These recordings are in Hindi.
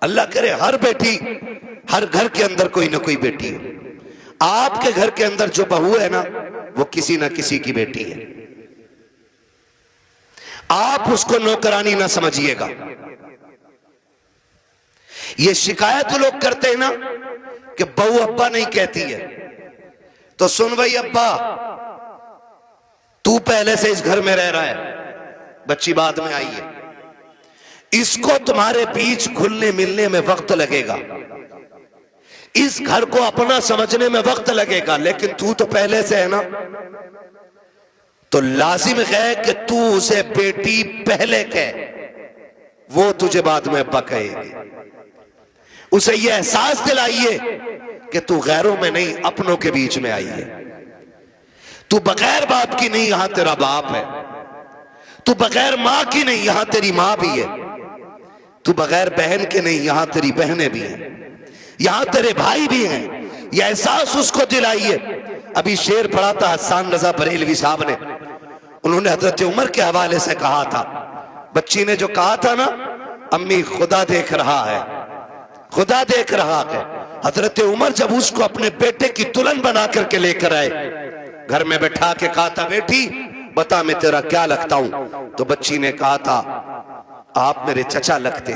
अल्लाह करे हर बेटी, हर घर के अंदर कोई ना कोई बेटी हो। आपके घर के अंदर जो बहू है ना, वो किसी ना किसी की बेटी है। आप उसको नौकरानी ना समझिएगा। ये शिकायत लोग करते हैं ना कि बहू अब्बा नहीं कहती है, तो सुन भाई अब्बा, तू पहले से इस घर में रह रहा है, बच्ची बाद में आई है, इसको तुम्हारे बीच घुलने मिलने में वक्त लगेगा, इस घर को अपना समझने में वक्त लगेगा, लेकिन तू तो पहले से है ना, तो लाजिम है कि तू उसे बेटी पहले कह, वो तुझे बाद में अब्बा कहेगी। उसे ये एहसास दिलाइए कि तू गैरों में नहीं, अपनों के बीच में आई है। तू बगैर बाप की नहीं, यहां तेरा बाप है। तू बगैर मां की नहीं, यहां तेरी मां भी है। तू बगैर बहन के नहीं, यहां तेरी बहनें भी हैं, यहां तेरे भाई भी हैं। यह एहसास उसको दिलाइए। अभी शेर पढ़ा था हसन रजा बरेलवी साहब ने, उन्होंने हजरत उमर के हवाले से कहा था, बच्ची ने जो कहा था ना, अम्मी खुदा देख रहा है, खुदा देख रहा है। हजरत उमर जब उसको अपने बेटे की दुल्हन बना करके लेकर आए, घर में बैठा के कहा था, बेटी बता मैं तेरा क्या लगता हूं? तो बच्ची ने कहा था, आप मेरे चचा लगते।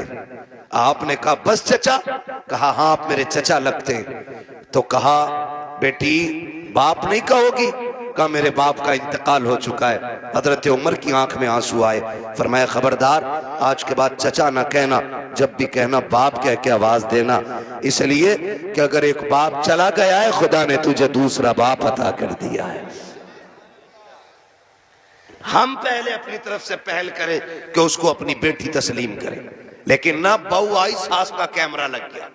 आपने कहा बस चचा? कहा हाँ आप मेरे चचा लगते। तो कहा बेटी बाप नहीं कहोगी? कहा मेरे बाप का इंतकाल हो चुका है। हजरत उमर की आंख में आंसू आए, फरमाया खबरदार आज के बाद चचा ना कहना, जब भी कहना बाप कह के आवाज देना, इसलिए कि अगर एक बाप चला गया है, खुदा ने तुझे दूसरा बाप अता कर दिया है। हम पहले अपनी तरफ से पहल करें कि उसको अपनी बेटी तस्लीम करें, लेकिन ना बहू आई, सास का कैमरा लग गया।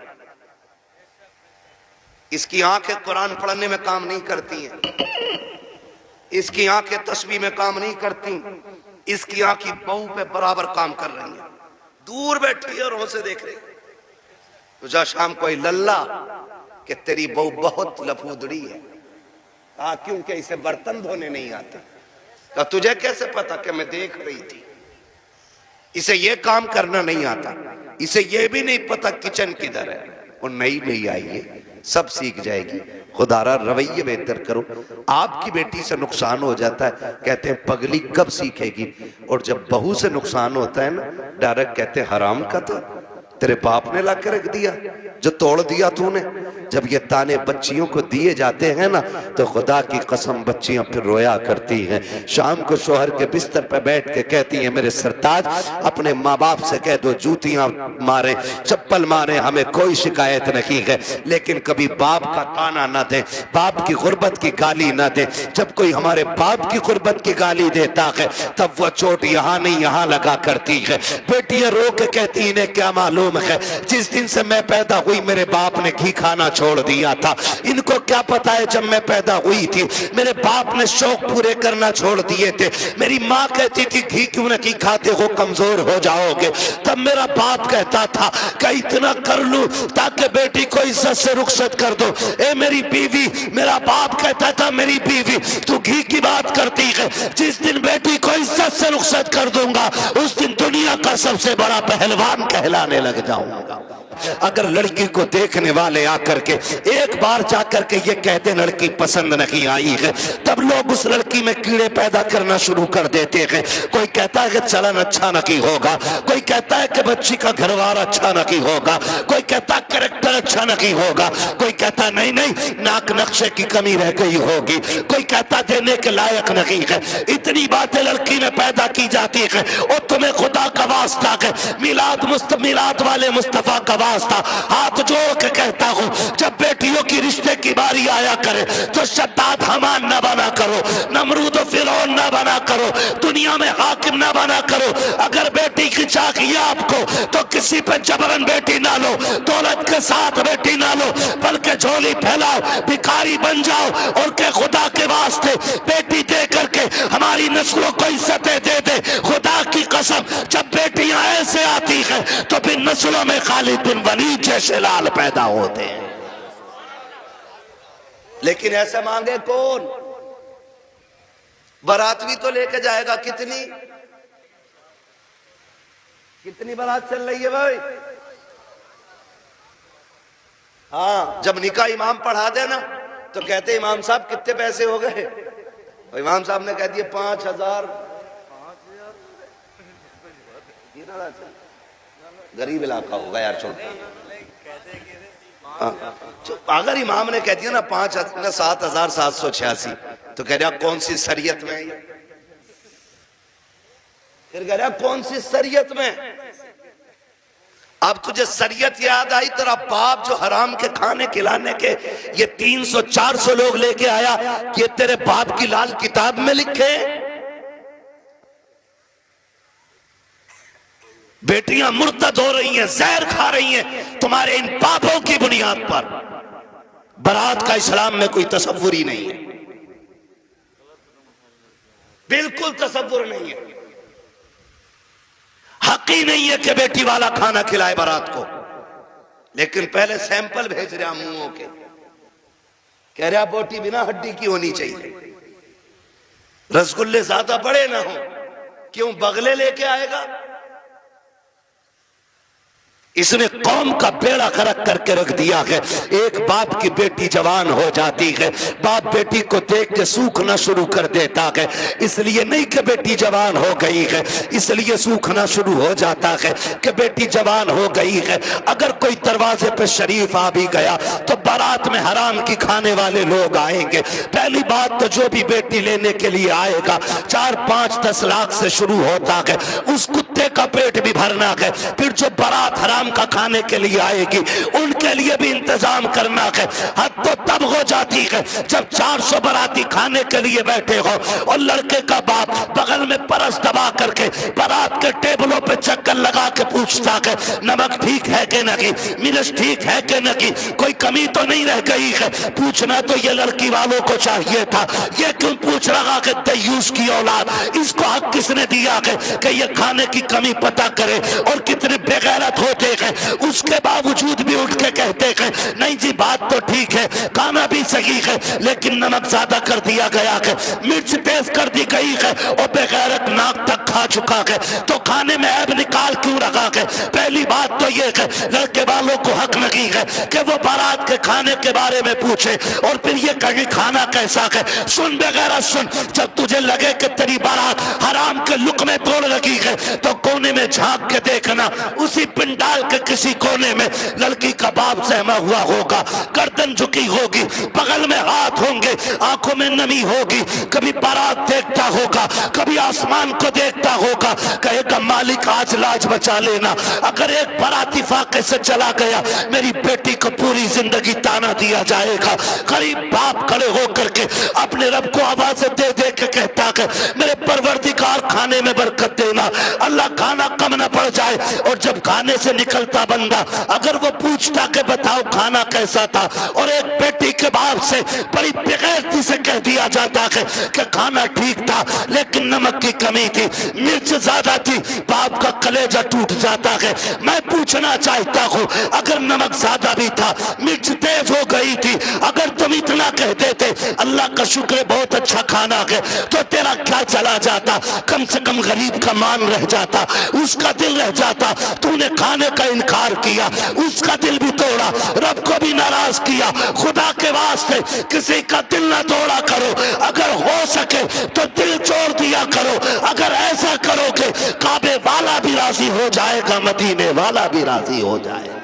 इसकी आंखें कुरान पढ़ने में काम नहीं करती हैं, इसकी आंखें तस्बीह में काम नहीं करती, इसकी आंखें बहू पे बराबर काम कर रही हैं। दूर बैठी है और उसे देख रही। तुझा शाम कोई लल्ला कि तेरी बहू बहुत लफूदड़ी है। कहा क्योंकि इसे बर्तन धोने नहीं आते। कहा तुझे कैसे पता? कि मैं देख रही थी। इसे ये काम करना नहीं आता, इसे ये भी नहीं पता किचन किधर है। वो नई नई आई है, सब सीख जाएगी। खुदारा रवैये बेहतर करो। आपकी बेटी से नुकसान हो जाता है, कहते हैं पगली कब सीखेगी। और जब बहू से नुकसान होता है ना, डायरेक्ट कहते हैं हराम का था, तेरे बाप ने ला के रख दिया, जो तोड़ दिया तूने। जब ये ताने बच्चियों को दिए जाते हैं ना, तो खुदा की कसम बच्चियां फिर रोया करती हैं। शाम को शोहर के बिस्तर पर बैठ के कहती हैं, मेरे सरताज अपने माँ बाप से कह दो जूतियां मारे, चप्पल मारे, हमें कोई शिकायत नहीं है, लेकिन कभी बाप का ताना ना दे, बाप की गुर्बत की गाली ना दे। जब कोई हमारे बाप की गुर्बत की गाली देता है, तब वह चोट यहाँ नहीं यहाँ लगा करती है। बेटियां रो के कहती, इन्हें क्या मालूम है, जिस दिन से मैं पैदा हुई मेरे बाप ने घी खाना छोड़ दिया था। इनको क्या पता है जब मैं पैदा हुई थी मेरे बाप ने शौक पूरे करना छोड़ दिए थे। मेरी माँ कहती थी घी क्यों नहीं खाते हो, कमजोर हो जाओगे। तब मेरा बाप कहता था कि इतना कर लूं ताकि बेटी को इज्जत से रुखसत कर दो। ए मेरी बीवी, मेरा बाप कहता था मेरी बीवी तू घी की बात करती है, जिस दिन बेटी को इज्जत से रुखसत कर दूंगा उस दिन दुनिया का सबसे बड़ा पहलवान कहलाने लग जाऊंगा। अगर लड़की को देखने वाले आकर के एक बार जाकर के ये कहते लड़की पसंद नहीं आई है, तब लोग उस लड़की में कीड़े पैदा करना शुरू कर देते हैं। कोई कहता है कि चलन अच्छा नहीं होगा, कोई कहता है कि बच्ची का घरवार अच्छा नहीं होगा, कोई कहता कैरेक्टर अच्छा नहीं होगा, कोई कहता नहीं नहीं नाक नक्शे की कमी रह गई होगी, कोई कहता देने के लायक नहीं है। इतनी बातें लड़की में पैदा की जाती है। और तुम्हें खुदा का वास्ता है, मिलाद वाले मुस्तफा का वास्ता हाथ जोड़ के कहता हूं, जब बेटियों की रिश्ते की बारी आया करे तो शद्दाद हमान ना बना करो, नमरूद फिरौन ना बना करो, दुनिया में हाकिम ना बना करो। अगर बेटी की चाहिए आपको तो किसी पे जबरन बेटी ना लो, दौलत के साथ बेटी ना लो, बल्कि झोली फैलाओ, भिखारी बन जाओ और के खुदा के वास्ते बेटी दे करके हमारी नस्लों को इज्जतें दे दे। खुदा की कसम जब बेटियां ऐसे आती है तो फिर नस्लों में खालिद बिन वलीद जैसे लाल पैदा होते हैं। लेकिन ऐसा मांगे कौन? बारात भी तो लेके जाएगा। कितनी बारात चल रही है भाई? हाँ, जब निकाह इमाम पढ़ा देना तो कहते इमाम साहब कितने पैसे हो गए? तो इमाम साहब ने कह दिए 5,000। गरीब इलाका होगा यार, छोड़। अगर इमाम ने कह दिया ना 7,786, तो कह रहा कौन सी शरीयत में है? फिर कह रहा कौन सी शरीयत में? अब तुझे शरीयत याद आई, तेरा बाप जो हराम के खाने खिलाने के ये 300-400 लोग लेके आया, ये तेरे बाप की लाल किताब में लिखे? बेटियां मुर्तद हो रही हैं, जहर खा रही हैं तुम्हारे इन पापों की बुनियाद पर। बारात का इस्लाम में कोई तसव्वुर ही नहीं है, बिल्कुल तसव्वुर नहीं है। हक ही नहीं है कि बेटी वाला खाना खिलाए बारात को। लेकिन पहले सैंपल भेज रहा मुंहों के, कह रहा बोटी बिना हड्डी की होनी चाहिए, रसगुल्ले ज्यादा बड़े ना हो। क्यों? बगले लेके आएगा। इसने कौम का बेड़ा गर्क करके रख दिया है। एक बाप की बेटी जवान हो जाती है, बाप बेटी को देख के सूखना शुरू कर देता है। इसलिए नहीं कि बेटी जवान हो गई है, इसलिए सूखना शुरू हो जाता है कि बेटी जवान हो गई है। अगर कोई दरवाजे पे शरीफ आ भी गया तो बारात में हराम की खाने वाले लोग आएंगे। पहली बात तो जो भी बेटी लेने के लिए आएगा 4-5-10 लाख से शुरू होता है, उस कुत्ते का पेट भी भरना है। फिर जो बारात हराम का खाने के लिए आएगी उनके लिए भी इंतजाम करना है। हद तो तब हो जाती है जब 400 बाराती खाने के लिए बैठे हो और लड़के का बाप बगल में परस दबा करके बारात के टेबलों पे चक्कर लगा के पूछता है नमक ठीक है कि नहीं, मिर्च ठीक है कि नहीं, कोई कमी तो नहीं रह गई है। पूछना तो ये लड़की वालों को चाहिए था, ये क्यों पूछ रहा है दयूस की औलाद? इसको हक किसने दिया है कि ये खाने की कमी पता करे? और कितने बेगैरत होते हैं, उसके बावजूद भी उठ के कहते हैं नहीं जी बात तो ठीक है, खाना भी सही है, लेकिन नमक ज्यादा कर दिया गया है, मिर्च तेज कर दी गई है और बेगैरत नाक तक खा चुका है, तो खाने में ऐब निकाल क्यों रखा है? पहली बात तो ये है लड़के वालों को हक नहीं है कि वो बारात के खाने के बारे में पूछे और फिर ये कहे खाना कैसा है। सुन बेगैरत सुन, जब तुझे लगे कि तेरी बारात हराम के लुक़मे तोड़ लगी है तो कोने में झांक के देखना, उसी पिंडाल के किसी कोने में लड़की का बाप सहमा हुआ होगा, गर्दन झुकी होगी, बगल में हाथ होंगे, आंखों में नमी होगी, कभी बारात देखता होगा, कभी आसमान को देखता होगा, कहेगा मालिक आज लाज बचा लेना। अगर एक बाराती फाके से चला गया मेरी बेटी को पूरी जिंदगी ताना दिया जाएगा। गरीब बाप खड़े होकर के अपने रब को आवाज दे दे के कहता है मेरे परवरदिगार खाने में बरकत देना, अल्लाह खाना कम न पड़ जाए। और जब खाने से निकलता बंदा अगर वो पूछता कि बताओ खाना कैसा था, और एक बेटी के बाप से बड़ी बेगैरती से कह दिया जाता है कि खाना ठीक था लेकिन नमक की कमी थी, मिर्च ज्यादा थी, बाप का कलेजा टूट जाता है। मैं पूछना चाहता हूँ अगर नमक ज्यादा भी था, मिर्च तेज हो गई थी, अगर तुम इतना कहते थे अल्लाह का शुक्र बहुत अच्छा खाना है, तो तेरा क्या चला जाता? कम से कम गरीब का मान रह जाता, उसका दिल रह जाता। तूने खाने का इनकार किया, उसका दिल भी तोड़ा, रब को भी नाराज किया। खुदा के वास्ते किसी का दिल ना तोड़ा करो, अगर हो सके तो दिल तोड़ दिया करो। अगर ऐसा करोगे काबे वाला भी राजी हो जाएगा, मदीने वाला भी राजी हो जाएगा।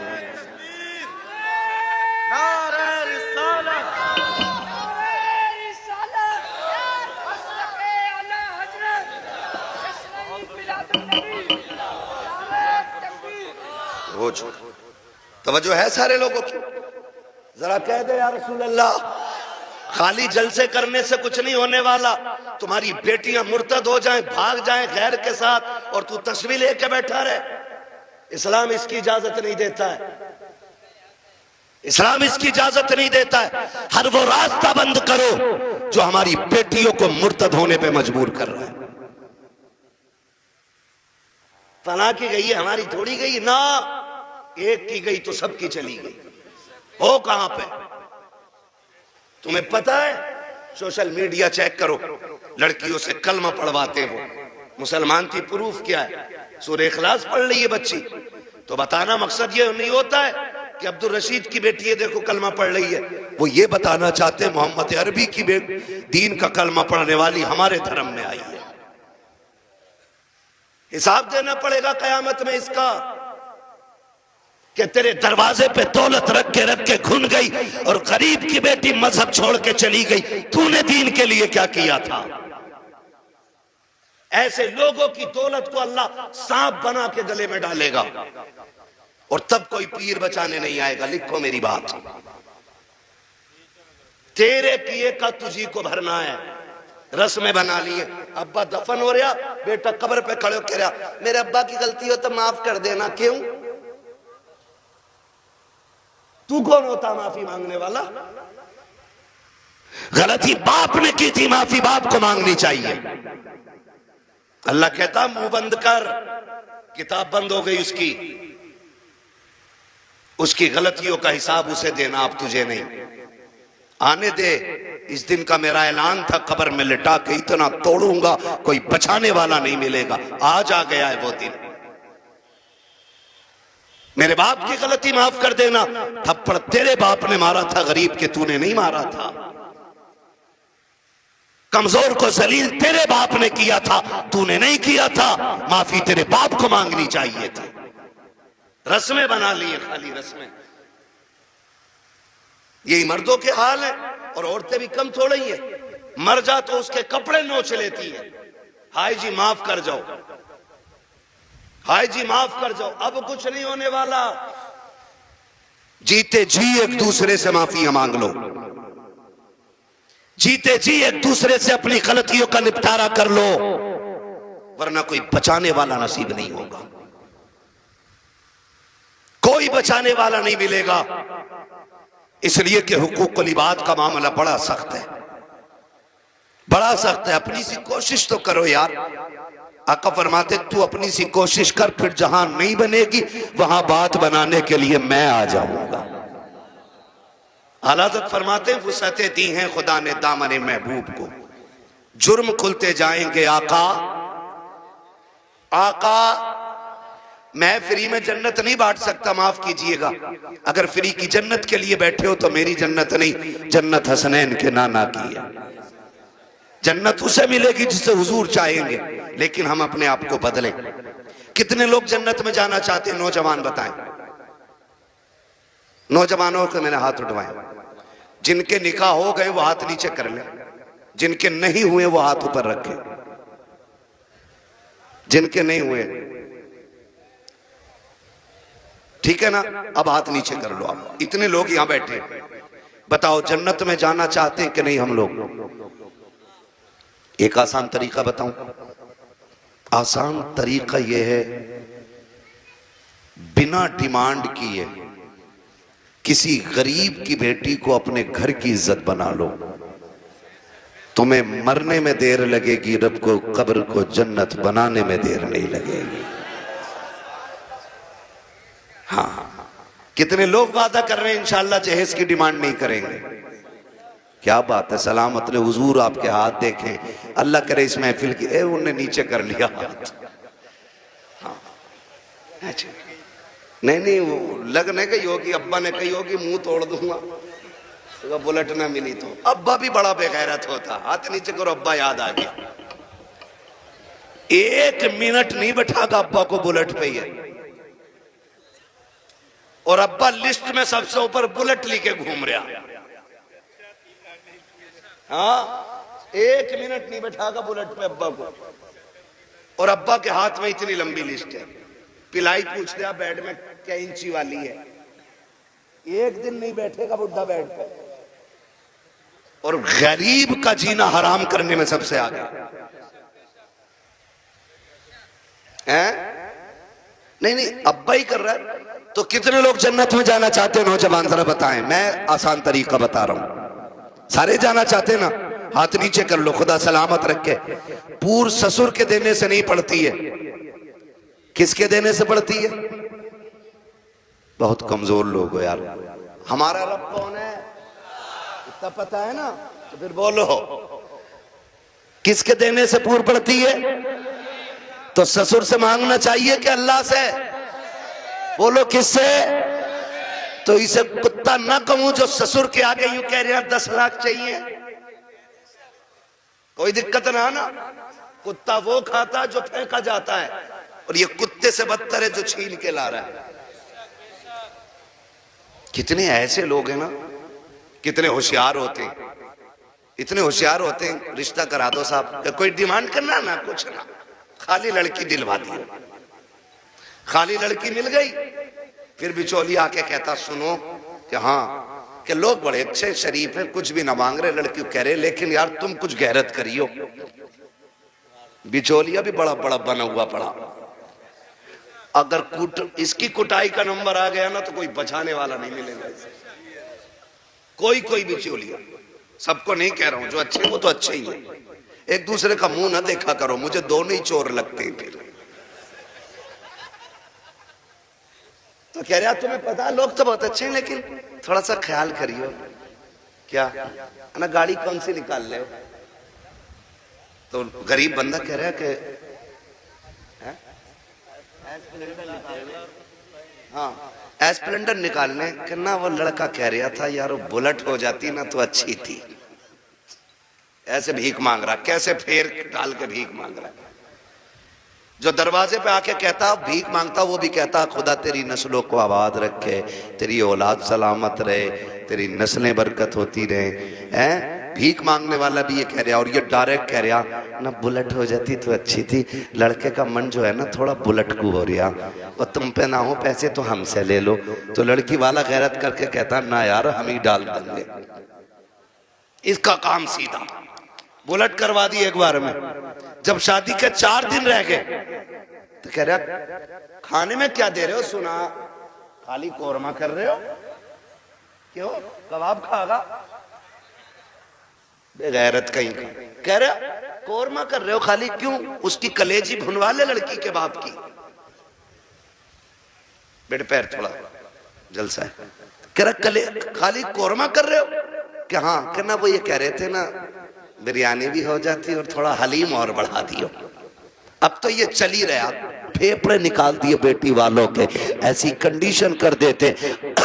तवज्जो है सारे लोगों की? जरा कह दे या रसूल अल्लाह, खाली जलसे करने से कुछ नहीं होने वाला। तुम्हारी बेटियां मुर्तद हो जाएं, भाग जाएं गैर के साथ, और तू तस्वीर लेके बैठा रहे। इस्लाम इसकी इजाजत नहीं देता है, इस्लाम इसकी इजाजत नहीं देता है। हर वो रास्ता बंद करो जो हमारी बेटियों को मुर्तद होने पे मजबूर कर रहा है। तलाक की गई है, हमारी थोड़ी गई ना, एक की गई तो सबकी चली गई। हो कहां पे? तुम्हें पता है? सोशल मीडिया चेक करो, लड़कियों से कलमा पढ़वाते हो, मुसलमान की प्रूफ क्या है? सूरह इखलास पढ़ ली है बच्ची, तो बताना मकसद ये नहीं होता है कि अब्दुल रशीद की बेटी है देखो कलमा पढ़ रही है, वो ये बताना चाहते हैं मोहम्मद अरबी की दीन का कलमा पढ़ने वाली हमारे धर्म में आई है। हिसाब देना पड़ेगा कयामत में इसका कि तेरे दरवाजे पे दौलत रख के घुन गई और गरीब की बेटी मजहब छोड़ के चली गई, तूने दीन के लिए क्या किया था? ऐसे लोगों की दौलत को अल्लाह सांप बना के गले में डालेगा और तब कोई पीर बचाने नहीं आएगा। लिखो मेरी बात, तेरे किए का तुझी को भरना है। रस्में बना लिए, अब्बा दफन हो रहा, बेटा कब्र पे खड़े हो कह रहा मेरे अब्बा की गलती हो तो माफ कर देना। क्यों? तू कौन होता माफी मांगने वाला? गलती बाप ने की थी, माफी बाप को मांगनी चाहिए। अल्लाह कहता मुंह बंद कर, किताब बंद हो गई उसकी गलतियों का हिसाब उसे देना, आप तुझे नहीं। आने दे, इस दिन का मेरा ऐलान था, कब्र में लिटा के इतना तोड़ूंगा कोई बचाने वाला नहीं मिलेगा। आज आ गया है वो दिन। मेरे बाप की गलती माफ कर देना, थप्पड़ तेरे बाप ने मारा था गरीब के, तूने नहीं मारा था। कमजोर को जलील तेरे बाप ने किया था, तूने नहीं किया था। माफी तेरे बाप को मांगनी चाहिए थी। रस्में बना लिए, खाली रस्में। यही मर्दों के हाल है और औरतें भी कम थोड़ी है। मर जा तो उसके कपड़े नोच लेती है, हाय जी माफ कर जाओ, हाय जी माफ कर जाओ। अब कुछ नहीं होने वाला, जीते जी एक दूसरे से माफियां मांग लो, जीते जी एक दूसरे से अपनी गलतियों का निपटारा कर लो, वरना कोई बचाने वाला नसीब नहीं होगा, कोई बचाने वाला नहीं मिलेगा। इसलिए कि हुकूकुल इबाद का मामला बड़ा सख्त है, बड़ा सख्त है। अपनी सी कोशिश तो करो यार। आका फरमाते तू अपनी सी कोशिश कर, फिर जहां नहीं बनेगी वहां बात बनाने के लिए मैं आ जाऊंगा। आला-हज़रत फरमाते वुसअतें दी हैं खुदा ने दामने महबूब को, जुर्म खुलते जाएंगे आका। आका मैं फ्री में जन्नत नहीं बांट सकता, माफ कीजिएगा। अगर फ्री की जन्नत के लिए बैठे हो तो मेरी जन्नत नहीं, जन्नत हसनैन के नाना की है। जन्नत उसे मिलेगी जिसे हुजूर चाहेंगे, लेकिन हम अपने आप को बदलें। कितने लोग जन्नत में जाना चाहते हैं? नौजवान बताएं, नौजवानों को मैंने हाथ उठवाए। जिनके निकाह हो गए वो हाथ नीचे कर ले, जिनके नहीं हुए वो हाथ ऊपर रखे। जिनके नहीं हुए ठीक है ना, अब हाथ नीचे कर लो। आप इतने लोग यहां बैठे, बताओ जन्नत में जाना चाहते हैं कि नहीं हम लोग? एक आसान तरीका बताऊं, आसान तरीका यह है, बिना डिमांड किए किसी गरीब की बेटी को अपने घर की इज्जत बना लो। तुम्हें मरने में देर लगेगी, रब को कब्र को जन्नत बनाने में देर नहीं लगेगी। हाँ, कितने लोग वादा कर रहे हैं इंशाअल्लाह जहेज की डिमांड नहीं करेंगे। क्या बात है, सलामत ने हुजूर आपके हाथ देखें, अल्लाह करे इस महफिल की। उन्होंने नीचे कर लिया हाथ। हाँ, अच्छा नहीं वो लगने गई होगी, अब्बा ने कही होगी मुंह तोड़ दूंगा तो बुलेट ना मिली तो। अब्बा भी बड़ा बेगैरत होता, हाथ नीचे करो, अब्बा याद आ गया। 1 मिनट नहीं बैठागा अब्बा को बुलेट पे ही, और अब्बा लिस्ट में सबसे ऊपर बुलेट लेके घूम रहा। हाँ, 1 मिनट नहीं बैठागा बुलेट पे अब्बा को, और अब्बा के हाथ में इतनी लंबी लिस्ट है। पिलाई पूछते हैं बेड में क्या इंची वाली है, 1 दिन नहीं बैठेगा बुढ़ा बेड पे। और गरीब का जीना हराम करने में सबसे आगे है। नहीं अब्बा ही कर रहा है। तो कितने लोग जन्नत में जाना चाहते हैं? नौजवान जरा बताएं। मैं आसान तरीका बता रहा हूं, सारे जाना चाहते हैं ना? हाथ नीचे कर लो, खुदा सलामत रखे। पूर्व ससुर के देने से नहीं पड़ती है, किसके देने से पड़ती है? बहुत कमजोर लोग हो यार। हमारा रब कौन है इतना पता है ना? तो फिर बोलो किसके देने से पूर्व पड़ती है? तो ससुर से मांगना चाहिए कि अल्लाह से? बोलो किससे? तो इसे कुत्ता ना कहूं जो ससुर के आगे यूं कह रहे हैं 10 लाख चाहिए, कोई दिक्कत ना। कुत्ता वो खाता जो फेंका जाता है, और ये कुत्ते से बदतर है जो छीन के ला रहा है। कितने ऐसे लोग हैं ना, कितने होशियार होते हैं, इतने होशियार होते हैं। रिश्ता करा दो साहब, कोई डिमांड करना ना, कुछ ना, खाली लड़की दिलवा दी। खाली लड़की मिल गई, फिर बिचौली आके कहता सुनो कि हाँ कि लोग बड़े अच्छे शरीफ हैं, कुछ भी ना मांग रहे, लड़की कह रहे लेकिन यार तुम कुछ गैरत करियो। बिचौलिया भी बड़ा बड़ा बना हुआ पड़ा। अगर इसकी कुटाई का नंबर आ गया ना तो कोई बचाने वाला नहीं मिलेगा। कोई बिचौलिया, सबको नहीं कह रहा हूं, जो अच्छे वो तो अच्छे ही है। एक दूसरे का मुंह ना देखा करो, मुझे दोनों ही चोर लगते हैं। फिर तो कह रहा तुम्हें पता लोग तो बहुत अच्छे हैं लेकिन थोड़ा सा ख्याल करियो। क्या ना गाड़ी कौन सी निकाल ले? तो गरीब बंदा कह रहा है कि हाँ एस्प्लेंडर निकालने के ना। वो लड़का कह रहा था यार वो बुलेट हो जाती ना तो अच्छी थी। ऐसे भीख मांग रहा, कैसे फेर डाल के भीख मांग रहा। जो दरवाजे पे आके कहता भीख मांगता, वो भी कहता खुदा तेरी नस्लों को आबाद रखे, तेरी औलाद सलामत रहे, तेरी नस्लें बरकत होती रहे। हैं भीख मांगने वाला भी ये कह रहा, और ये डायरेक्ट कह रहा ना बुलेट हो जाती तो अच्छी थी। लड़के का मन जो है ना थोड़ा बुलेट को हो रहा, और तुम पे ना हो पैसे तो हमसे ले लो। तो लड़की वाला गैरत करके कहता ना यार हम ही डाल देंगे। इसका काम सीधा बुलेट करवा दी एक बार में। जब शादी के 4 दिन रह गए तो कह रहा खाने में क्या दे रहे हो? सुना खाली कोरमा कर रहे हो, क्यों कबाब खागा? बेगैरत कहीं का। कह रहा कोरमा कर रहे हो खाली, क्यों? उसकी कलेजी भुनवा ले लड़की के बाप की। बेटे पैर थोड़ा जलसा है। कह रहा खाली कोरमा कर रहे हो क्या? हाँ कहना वो ये कह रहे थे ना बिरयानी भी हो जाती और थोड़ा हलीम और बढ़ा दियो। अब तो ये चल ही रहा, फेफड़े निकाल दिए बेटी वालों के, ऐसी कंडीशन कर देते।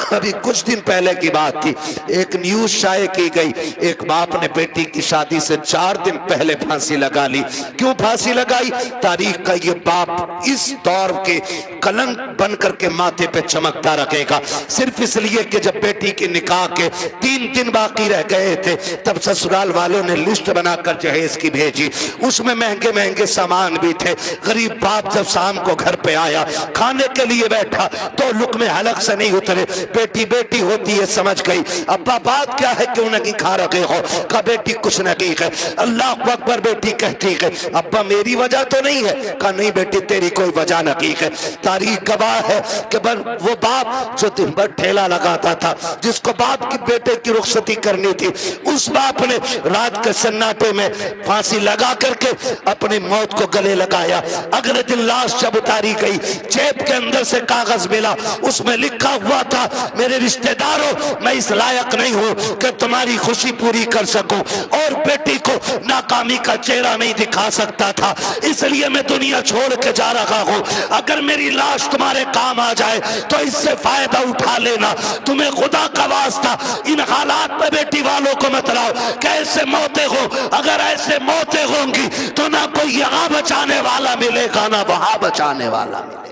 अभी कुछ दिन पहले की बात थी, एक न्यूज शाये की गई, एक बाप ने बेटी की शादी से 4 दिन पहले फांसी लगा ली। क्यों फांसी लगाई? तारीख का ये बाप इस दौर के कलंक बन करके माथे पे चमकता रखेगा, सिर्फ इसलिए कि जब बेटी के निकाह के 3 दिन बाकी रह गए थे तब ससुराल वालों ने लिस्ट बनाकर जहेज की भेजी। उसमें महंगे महंगे सामान भी थे। गरीब बाप जब शाम को घर पे आया, खाने के लिए बैठा तो लुक़्मे हलक से नहीं उतरे। बेटी बेटी होती है समझ गई। अब्बा बात क्या है, क्यों नहीं खा रखे हो? का बेटी कुछ नहीं है। अल्लाह अकबर बेटी कहती है अब्बा मेरी वजह तो नहीं है? का नहीं बेटी तेरी कोई वजह नहीं है। तारीख गवाह है कि वो बाप जो दिन भर ठेला लगाता था, जिसको बाप की बेटे की रुखसती करनी थी, उस बाप ने रात के सन्नाटे में फांसी लगा करके अपनी मौत को गले लगाया। अगले दिन लाश जब उतारी गई, जेब के अंदर से कागज मिला, उसमें लिखा हुआ था मेरे रिश्तेदारों मैं इस लायक नहीं हूं कि तुम्हारी खुशी पूरी कर सकूं, और बेटी को नाकामी का चेहरा नहीं दिखा सकता था, इसलिए मैं दुनिया छोड़ के जा रहा हूं। अगर मेरी लाश तुम्हारे काम आ जाए तो इससे फायदा उठा लेना। तुम्हें खुदा का वास्ता इन हालात में बेटी वालों को मत लाओ। कैसे मौतें हो, अगर ऐसे मौतें होंगी तो ना कोई यहाँ बचाने वाला मिलेगा ना वहां बचाने वाला मिलेगा।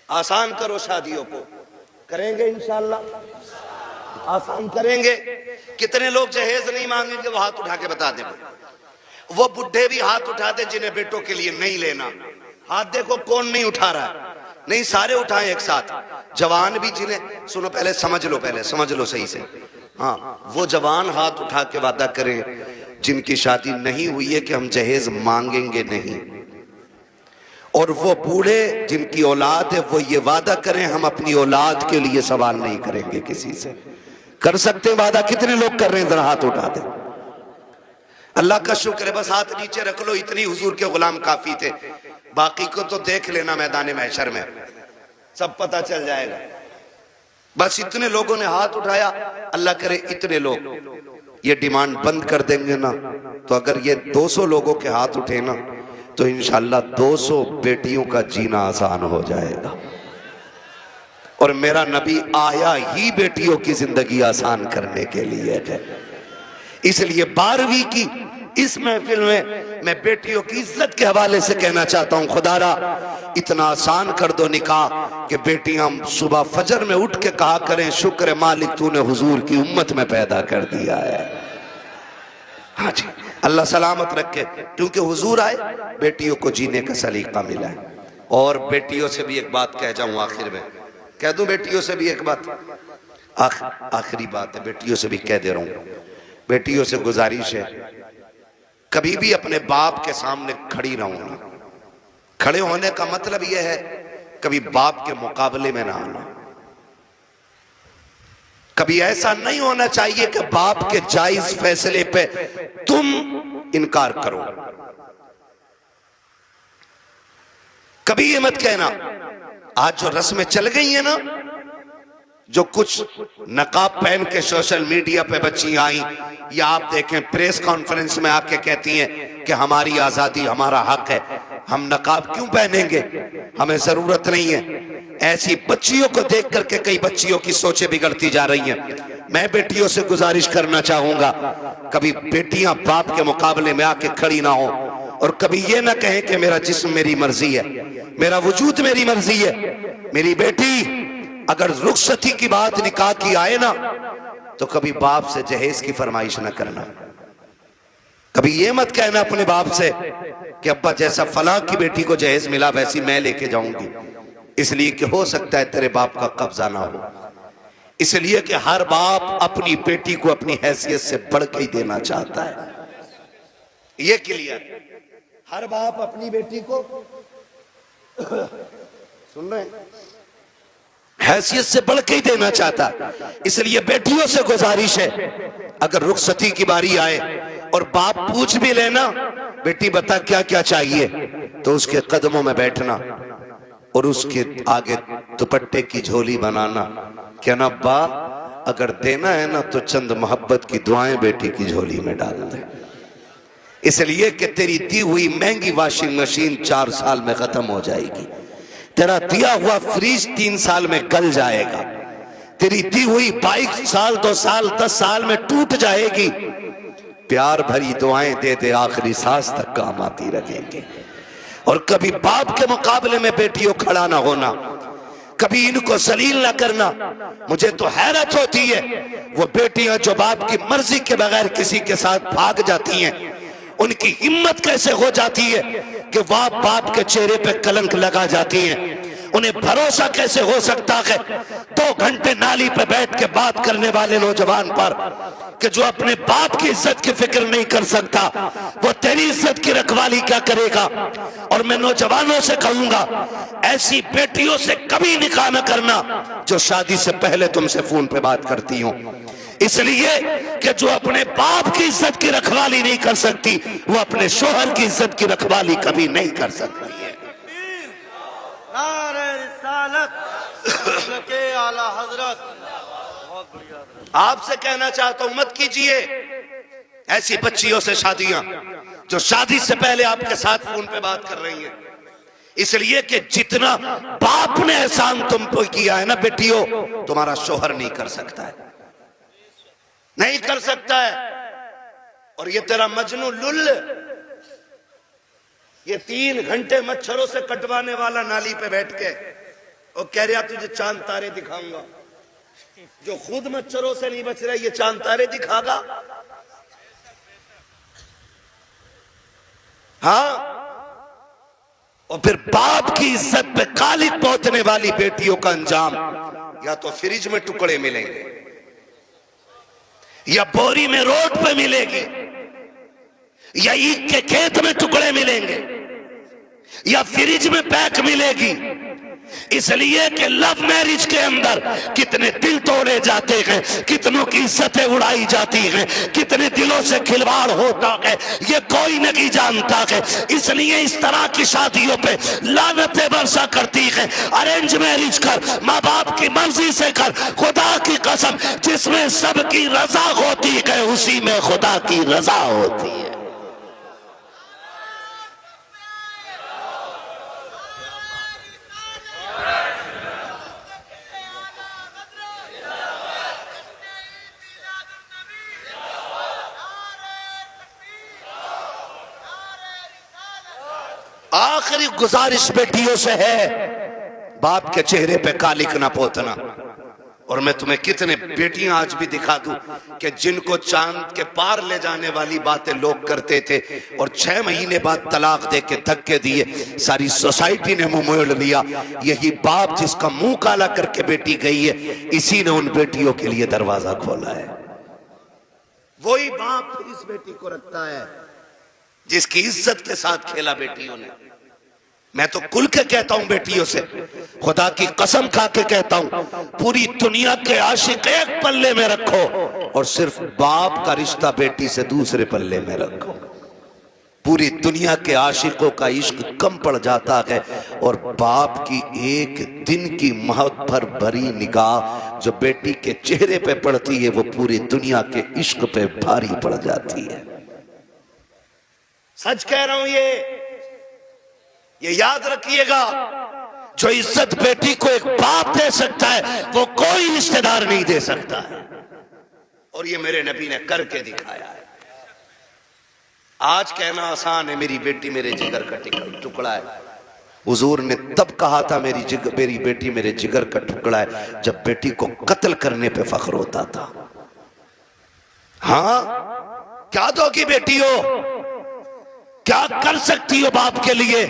आसान करो शादियों को, करेंगे इंशाअल्लाह आसान करेंगे। कितने लोग जहेज नहीं मांगेंगे? वो हाथ उठा के बता दें। वो बुढ़े भी हाथ उठा दे जिन्हें बेटों के लिए नहीं लेना। हाथ देखो कौन नहीं उठा रहा है। नहीं सारे उठाएं एक साथ। जवान भी जिन्हें, सुनो पहले समझ लो, पहले समझ लो सही से। हाँ वो जवान हाथ उठा के वादा करें जिनकी शादी नहीं हुई है कि हम जहेज मांगेंगे नहीं। और वो बूढ़े जिनकी औलाद है वो ये वादा करें हम अपनी औलाद के लिए सवाल नहीं करेंगे किसी से। कर सकते हैं वादा? कितने लोग कर रहे हैं? जरा हाथ उठा दे। अल्लाह का शुक्र है, बस हाथ नीचे रख लो, इतनी हुजूर के गुलाम काफी थे। बाकी को तो देख लेना मैदान महशर में, सब पता चल जाएगा। बस इतने लोगों ने हाथ उठाया। अल्लाह करे इतने लोग ये डिमांड बंद कर देंगे ना, तो अगर ये 200 लोगों के हाथ उठे ना तो इंशाअल्लाह 200 बेटियों का जीना आसान हो जाएगा। और मेरा नबी आया ही बेटियों की जिंदगी आसान करने के लिए है। इसलिए 12वीं की इस महफिल में मैं बेटियों की इज्जत के हवाले से कहना चाहता हूं, खुदारा इतना आसान कर दो निकाह कि बेटियां सुबह फजर में उठ के कहा करें, शुक्र मालिक तूने हुजूर की उम्मत में पैदा कर दिया है। हाँ जी, अल्लाह सलामत रखे, क्योंकि हुजूर आए, बेटियों को जीने का सलीका मिला है। और बेटियों से भी एक बात कह जाऊं आखिर में, कह दूं बेटियों से भी एक बात, आखिरी बात है, बेटियों से भी कह दे रहा हूं, बेटियों से गुजारिश है, कभी भी अपने बाप के सामने खड़ी ना होना। खड़े होने का मतलब यह है कभी बाप के मुकाबले में ना आना। कभी ऐसा नहीं होना चाहिए कि बाप के जायज फैसले पे तुम इनकार करो। कभी ये मत कहना, आज जो रस्में चल गई है ना, जो कुछ नकाब पहन के सोशल मीडिया पे बच्चियां आई, या आप देखें प्रेस कॉन्फ्रेंस में आके कहती हैं कि हमारी आजादी हमारा हक है, हम नकाब क्यों पहनेंगे, हमें जरूरत नहीं है। ऐसी बच्चियों को देख करके कई बच्चियों की सोचें बिगड़ती जा रही हैं। मैं बेटियों से गुजारिश करना चाहूंगा, कभी बेटियां बाप के मुकाबले में आके खड़ी ना हो, और कभी ये ना कहें कि मेरा जिस्म मेरी मर्जी है, मेरा वजूद मेरी मर्जी है। मेरी बेटी अगर रुखसती की बात निकाह की आए ना, तो कभी बाप से जहेज की फरमाइश ना करना। कभी ये मत कहना अपने बाप से कि अब्बा जैसा फलां की बेटी को जहेज मिला वैसी मैं लेके जाऊंगी, इसलिए कि हो सकता है तेरे बाप का कब्जा ना हो। इसलिए कि हर बाप अपनी बेटी को अपनी हैसियत से बढ़ के ही देना चाहता है। ये क्लियर, हर बाप अपनी बेटी को सुन रहे हैं, हैसियत से बढ़ के ही देना चाहता। इसलिए बेटियों से गुजारिश है, अगर रुखसती की बारी आए और बाप पूछ भी लेना, बेटी बता क्या क्या चाहिए, तो उसके कदमों में बैठना और उसके आगे दुपट्टे की झोली बनाना, क्या ना अब्बा अगर देना है ना तो चंद मोहब्बत की दुआएं बेटी की झोली में डाल दे। इसलिए कि तेरी दी हुई महंगी वॉशिंग मशीन 4 साल में खत्म हो जाएगी, तेरा दिया हुआ फ्रिज 3 साल में गल जाएगा, तेरी दी हुई बाइक साल 2 साल 10 साल में टूट जाएगी। प्यार भरी दुआएं दे दे, आखिरी सांस तक काम आती रहेंगे। और कभी बाप के मुकाबले में बेटियों खड़ा ना होना, कभी इनको जलील ना करना। मुझे तो हैरत होती है वो बेटियां जो बाप की मर्जी के बगैर किसी के साथ भाग जाती हैं, उनकी हिम्मत कैसे हो जाती है कि वह बाप के चेहरे पे कलंक लगा जाती हैं। उन्हें भरोसा कैसे हो सकता है 2 घंटे नाली पे बैठ के बात करने वाले नौजवान पर, कि जो अपने बाप की इज्जत की फिक्र नहीं कर सकता, वो तेरी इज्जत की रखवाली क्या करेगा। और मैं नौजवानों से कहूंगा, ऐसी बेटियों से कभी निकाह न करना जो शादी से पहले तुमसे फोन पे बात करती हो, इसलिए कि जो अपने बाप की इज्जत की रखवाली नहीं कर सकती, वो अपने शोहर की इज्जत की रखवाली कभी नहीं कर सकती है। आपसे कहना चाहता हूं, मत कीजिए ऐसी बच्चियों से शादियां जो शादी से पहले आपके साथ फोन पे बात कर रही हैं। इसलिए कि जितना बाप ने एहसान तुम पे किया है ना बेटियों, तुम्हारा शोहर नहीं कर सकता है, नहीं कर सकता है। और ये तेरा मजनू लुल, ये 3 घंटे मच्छरों से कटवाने वाला नाली पे बैठ के और कह रहा तुझे चांद तारे दिखाऊंगा, जो खुद मच्छरों से नहीं बच रहा ये चांद तारे दिखागा। हाँ, और फिर बाप की इज्जत पे कालिक पहुंचने वाली बेटियों का अंजाम या तो फ्रिज में टुकड़े मिलेंगे, या बोरी में रोड पे मिलेगी, या ईख के खेत में टुकड़े मिलेंगे, या फ्रिज में पैक मिलेगी। इसलिए कि लव मैरिज के अंदर कितने दिल तोड़े जाते हैं, कितनों की इज्जतें उड़ाई जाती हैं, कितने दिलों से खिलवाड़ होता है, ये कोई नहीं जानता है। इसलिए इस तरह की शादियों पे लानतें बरसा करती है। अरेंज मैरिज कर, माँ बाप की मर्जी से कर, खुदा की कसम जिसमें सबकी रजा होती है उसी में खुदा की रजा होती है। आखिरी गुजारिश बेटियों से है, बाप के चेहरे पे कालिक ना पोतना। और मैं तुम्हें कितने बेटियां आज भी दिखा दूं कि जिनको चांद के पार ले जाने वाली बातें लोग करते थे और 6 महीने बाद तलाक दे के धक्के दिए, सारी सोसाइटी ने मुंह मोड़ लिया। यही बाप जिसका मुंह काला करके बेटी गई है, इसी ने उन बेटियों के लिए दरवाजा खोला है। वही बाप फिर इस बेटी को रखता है जिसकी इज्जत के साथ खेला बेटियों ने। मैं तो खुल के कहता हूं बेटियों से, खुदा की कसम खा के कहता हूं, पूरी दुनिया के आशिक एक पल्ले में रखो और सिर्फ बाप का रिश्ता बेटी से दूसरे पल्ले में रखो। पूरी दुनिया के आशिकों का इश्क कम पड़ जाता है और बाप की एक दिन की मोहब्बत भरी निगाह जो बेटी के चेहरे पे पड़ती है, वो पूरी दुनिया के इश्क पे भारी पड़ जाती है। सच कह रहा हूं, ये याद रखिएगा, जो इज्जत बेटी को एक बाप दे सकता है वो कोई रिश्तेदार नहीं दे सकता है। और ये मेरे नबी ने करके दिखाया है। आज कहना आसान है, मेरी बेटी मेरे जिगर का टुकड़ा है। हुजूर ने तब कहा था मेरी बेटी मेरे जिगर का टुकड़ा है, जब बेटी को कत्ल करने पे फख्र होता था। हाँ, क्या दोगी बेटी हो, क्या कर सकती हो बाप के लिए,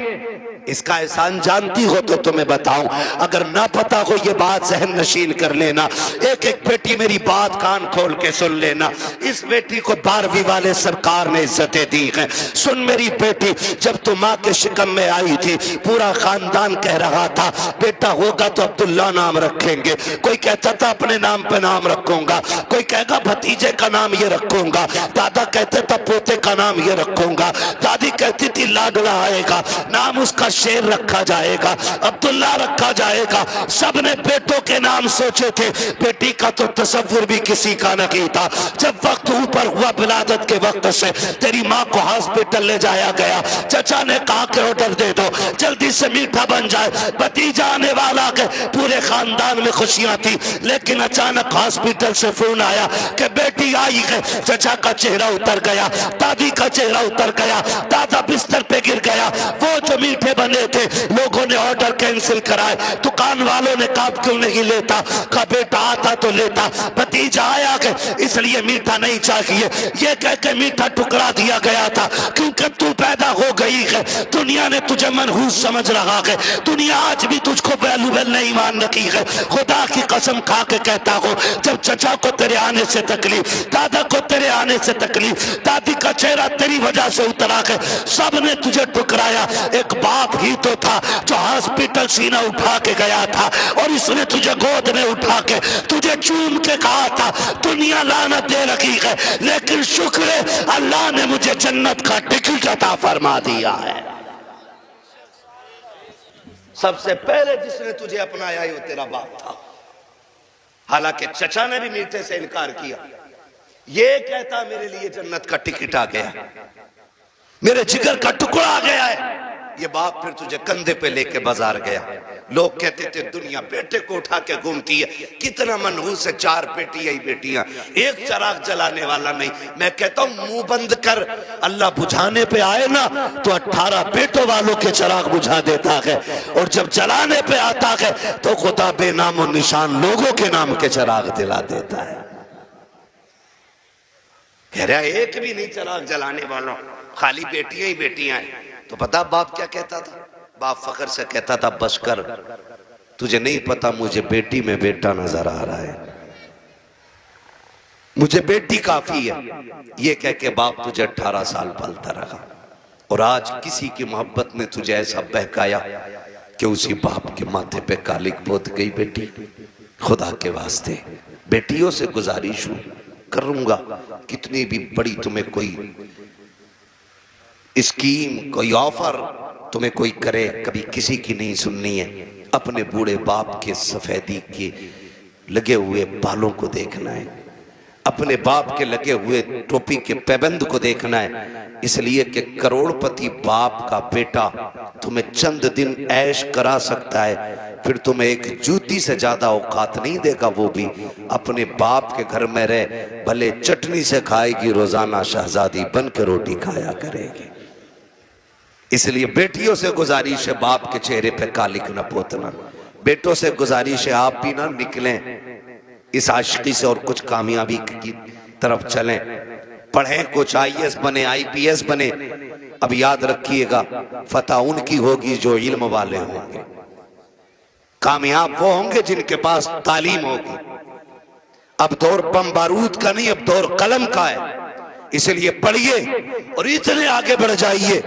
इसका एहसान जानती हो तो तुम्हें बताऊं। अगर ना पता हो ये बात जहन नशीन कर लेना। एक एक बेटी मेरी बात कान खोल के सुन लेना। इस बेटी को 12वीं वाले सरकार ने इज्जतें दी हैं। सुन मेरी बेटी, जब तू माँ के शिकम में आई थी, पूरा खानदान कह रहा था बेटा होगा तो अब्दुल्ला नाम रखेंगे। कोई कहता था अपने नाम पे नाम रखूंगा, कोई कहेगा भतीजे का नाम ये रखूंगा, दादा कहते था पोते का नाम ये रखूंगा, दादी कहती थी लाडला आएगा, नाम उसका शेर रखा जाएगा, अब्दुल्ला रखा जाएगा। सबने बेटों के नाम सोचे थे, बेटी का तो तसव्वुर भी किसी का नहीं था। जब वक्त ऊपर हुआ विलादत के वक्त से, तेरी माँ को हॉस्पिटल ले जाया गया। चचा ने कहा कि ऑर्डर दे दो, जल्दी से मीठा बन जाए, भतीजा आने वाला है। पूरे खानदान में खुशियां थी, लेकिन अचानक हॉस्पिटल से फोन आया कि बेटी आई है। चचा का चेहरा उतर गया, दादी का चेहरा उतर गया, दादा बिस्तर पे गिर गया। वो जो मीठे बने थे, लोगों ने ऑर्डर कैंसिल कराए। दुकान वालों ने कहा क्यों नहीं लेता, कहा बेटा आता तो लेता, भतीजा आया के इसलिए मीठा नहीं चाहिए। ये कह के मीठा टुकड़ा दिया गया था, क्योंकि तू पैदा हो गई है। दुनिया ने तुझे मनहूस समझ रहा है, दुनिया आज भी तुझको वैल्यूबल नहीं मान रखी है। खुदा की कसम खा के कहता हूँ, जब चचा को तेरे आने से तकलीफ, दादा को तेरे आने से तकलीफ, दादी का चेहरा तेरी वजह से उतरा है, सब ने तुझे ठुकराया। एक बाप ही तो था जो हॉस्पिटल सीना उठा के गया था और इसने तुझे गोद में उठा के तुझे चूम के कहा था दुनिया लानत दे रखी है, लेकिन शुक्र है अल्लाह ने मुझे जन्नत का टिकट अता फरमा दिया है। सबसे पहले जिसने तुझे अपनाया वो तेरा बाप था। हालांकि चचा ने भी मीठे से इनकार किया, ये कहता मेरे लिए जन्नत का टिकट आ गया, मेरे जिगर का टुकड़ा आ गया है। ये बाप फिर तुझे कंधे पे लेके बाजार गया। लोग कहते थे दुनिया बेटे को उठा के घूमती है, कितना मनहूस है, 4 बेटियां ही बेटियां, एक चिराग जलाने वाला नहीं। मैं कहता हूं मुंह बंद कर, अल्लाह बुझाने पे आए ना तो 18 बेटों वालों के चिराग बुझा देता है, और जब जलाने पे आता है तो खुदा बेनाम और निशान लोगों के नाम के चिराग दिला देता है। कह रहा एक भी नहीं चिराग जलाने वालों, खाली बेटियां ही बेटियां हैं। तो पता बाप क्या कहता था? बाप फखर से कहता था बस कर, तुझे नहीं पता मुझे बेटी में बेटा नजर आ रहा है, मुझे बेटी काफी है। ये कह के बाप तुझे 18 साल पालता रहा, और आज किसी की मोहब्बत ने तुझे ऐसा बहकाया कि उसी बाप के माथे पे कालिक पोत गई बेटी। खुदा के वास्ते बेटियों से गुजारिश हूं करूंगा, कितनी भी बड़ी तुम्हें कोई स्कीम, कोई ऑफर तुम्हें कोई करे, कभी किसी की नहीं सुननी है। अपने बूढ़े बाप के सफेदी के लगे हुए बालों को देखना है, अपने बाप के लगे हुए टोपी के पैबंद को देखना है। इसलिए कि करोड़पति बाप का बेटा तुम्हें चंद दिन ऐश करा सकता है, फिर तुम्हें एक जूती से ज्यादा औकात नहीं देगा। वो भी अपने बाप के घर में रह, भले चटनी से खाएगी रोजाना, शहजादी बन के रोटी खाया करेगी। इसलिए बेटियों से गुजारिश है, बाप के चेहरे पे कालिक न पोतना। बेटों से गुजारिश है, आप भी ना निकलें इस आशिकी से और कुछ कामयाबी की तरफ चलें, पढ़ें, कुछ आईएएस बने, आईपीएस बने। अब याद रखिएगा, फतह उनकी होगी जो इल्म वाले होंगे, कामयाब वो होंगे जिनके पास तालीम होगी। अब दौर बम बारूद का नहीं, अब दौर कलम का है। इसलिए पढ़िए और इतने आगे बढ़ जाइए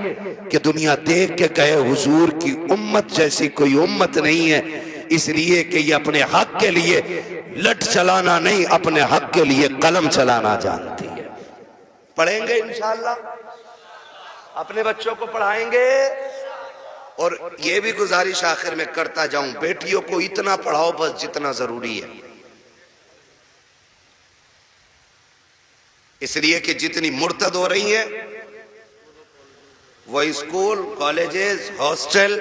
कि दुनिया देख के कहे हुजूर की उम्मत जैसी कोई उम्मत नहीं है। इसलिए कि ये अपने हक के लिए लठ चलाना नहीं, अपने हक के लिए कलम चलाना जानती है। पढ़ेंगे इंशाअल्लाह, अपने बच्चों को पढ़ाएंगे। और ये भी गुजारिश आखिर में करता जाऊं, बेटियों को इतना पढ़ाओ बस जितना जरूरी है। इसलिए कि जितनी मुर्तद हो रही है वो school, colleges, hostel,